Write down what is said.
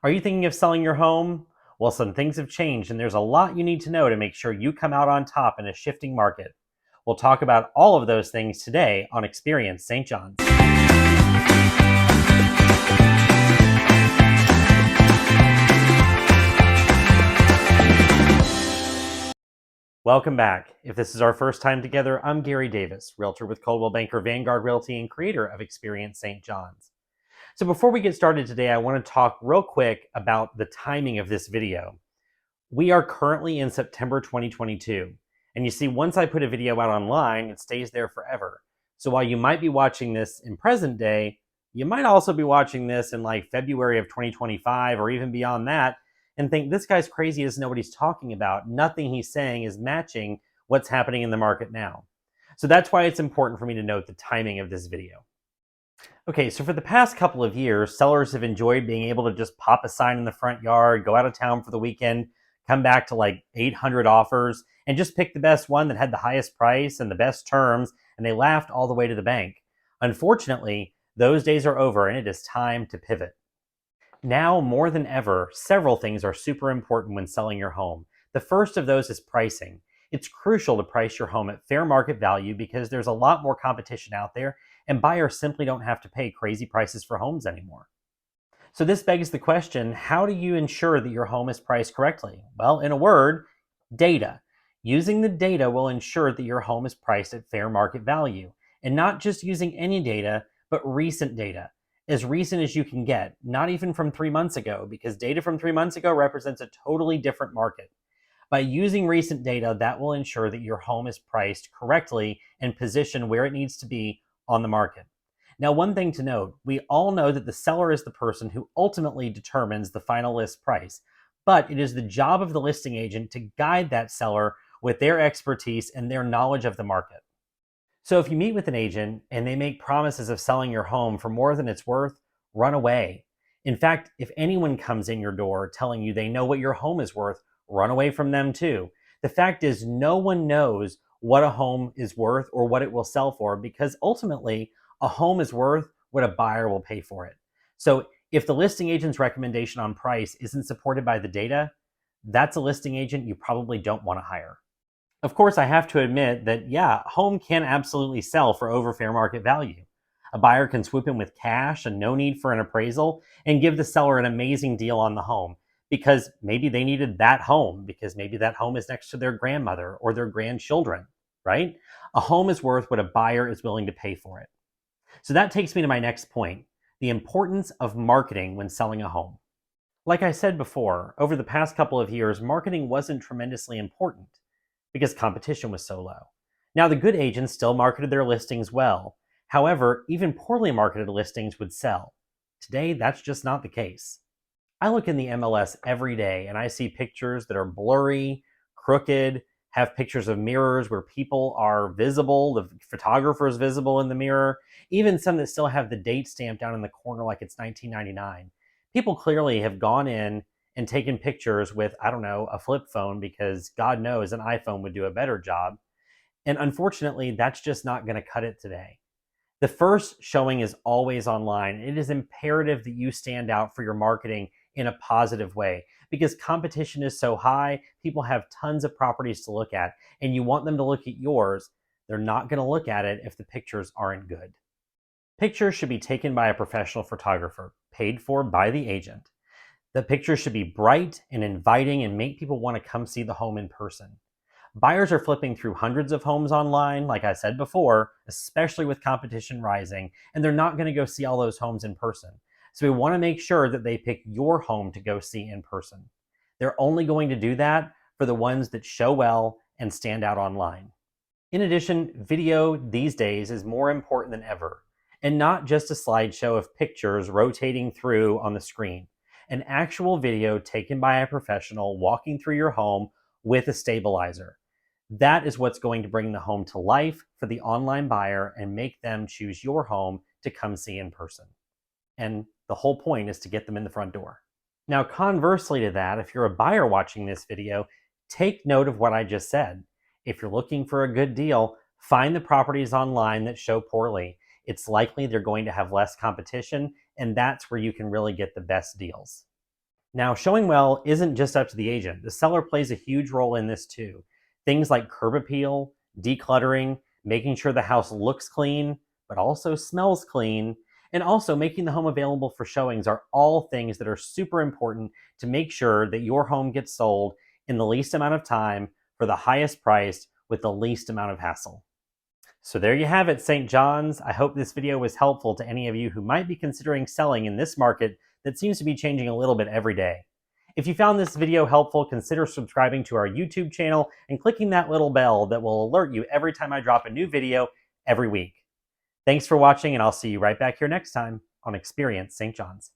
Are you thinking of selling your home? Well, some things have changed, and there's a lot you need to know to make sure you come out on top in a shifting market. We'll talk about all of those things today on Experience St. John's. Welcome back. If this is our first time together, I'm Gary Davis, realtor with Coldwell Banker Vanguard Realty and creator of Experience St. John's. So before we get started today, I want to talk real quick about the timing of this video. We are currently in September 2022. And you see, once I put a video out online, it stays there forever. So while you might be watching this in present day, you might also be watching this in like February of 2025 or even beyond that and think this guy's crazy, doesn't know what he's talking about. Nothing he's saying is matching what's happening in the market now. So that's why it's important for me to note the timing of this video. Okay, so for the past couple of years, sellers have enjoyed being able to just pop a sign in the front yard, go out of town for the weekend, come back to like 800 offers, and just pick the best one that had the highest price and the best terms, and they laughed all the way to the bank. Unfortunately, those days are over, and it is time to pivot. Now, more than ever, several things are super important when selling your home. The first of those is pricing. It's crucial to price your home at fair market value because there's a lot more competition out there, and buyers simply don't have to pay crazy prices for homes anymore. So this begs the question, how do you ensure that your home is priced correctly? Well, in a word, data. Using the data will ensure that your home is priced at fair market value. And not just using any data, but recent data. As recent as you can get, not even from 3 months ago, because data from 3 months ago represents a totally different market. By using recent data, that will ensure that your home is priced correctly and positioned where it needs to be on the market. Now, one thing to note, we all know that the seller is the person who ultimately determines the final list price, but it is the job of the listing agent to guide that seller with their expertise and their knowledge of the market. So if you meet with an agent and they make promises of selling your home for more than it's worth, run away. In fact, if anyone comes in your door telling you they know what your home is worth, run away from them too. The fact is, no one knows what a home is worth or what it will sell for, because ultimately a home is worth what a buyer will pay for it. So if the listing agent's recommendation on price isn't supported by the data, that's a listing agent you probably don't want to hire. Of course, I have to admit that, yeah, a home can absolutely sell for over fair market value. A buyer can swoop in with cash and no need for an appraisal and give the seller an amazing deal on the home because maybe they needed that home, because maybe that home is next to their grandmother or their grandchildren, right? A home is worth what a buyer is willing to pay for it. So that takes me to my next point, the importance of marketing when selling a home. Like I said before, over the past couple of years, marketing wasn't tremendously important because competition was so low. Now, the good agents still marketed their listings well. However, even poorly marketed listings would sell. Today, that's just not the case. I look in the MLS every day and I see pictures that are blurry, crooked, have pictures of mirrors where people are visible, the photographer is visible in the mirror, even some that still have the date stamped down in the corner like it's 1999. People clearly have gone in and taken pictures with, I don't know, a flip phone, because God knows an iPhone would do a better job. And unfortunately, that's just not going to cut it today. The first showing is always online. It is imperative that you stand out for your marketing in a positive way, because competition is so high, people have tons of properties to look at, and you want them to look at yours. They're not going to look at it if the pictures aren't good. Pictures should be taken by a professional photographer, paid for by the agent. The pictures should be bright and inviting and make people want to come see the home in person. Buyers are flipping through hundreds of homes online, like I said before, especially with competition rising, and they're not going to go see all those homes in person. So we want to make sure that they pick your home to go see in person. They're only going to do that for the ones that show well and stand out online. In addition, video these days is more important than ever, and not just a slideshow of pictures rotating through on the screen. An actual video taken by a professional walking through your home with a stabilizer. That is what's going to bring the home to life for the online buyer and make them choose your home to come see in person. And the whole point is to get them in the front door. Now, conversely to that, if you're a buyer watching this video, take note of what I just said. If you're looking for a good deal, find the properties online that show poorly. It's likely they're going to have less competition, and that's where you can really get the best deals. Now, showing well isn't just up to the agent. The seller plays a huge role in this too. Things like curb appeal, decluttering, making sure the house looks clean, but also smells clean, and also making the home available for showings are all things that are super important to make sure that your home gets sold in the least amount of time for the highest price with the least amount of hassle. So there you have it, St. John's. I hope this video was helpful to any of you who might be considering selling in this market that seems to be changing a little bit every day. If you found this video helpful, consider subscribing to our YouTube channel and clicking that little bell that will alert you every time I drop a new video every week. Thanks for watching, and I'll see you right back here next time on Experience St. John's.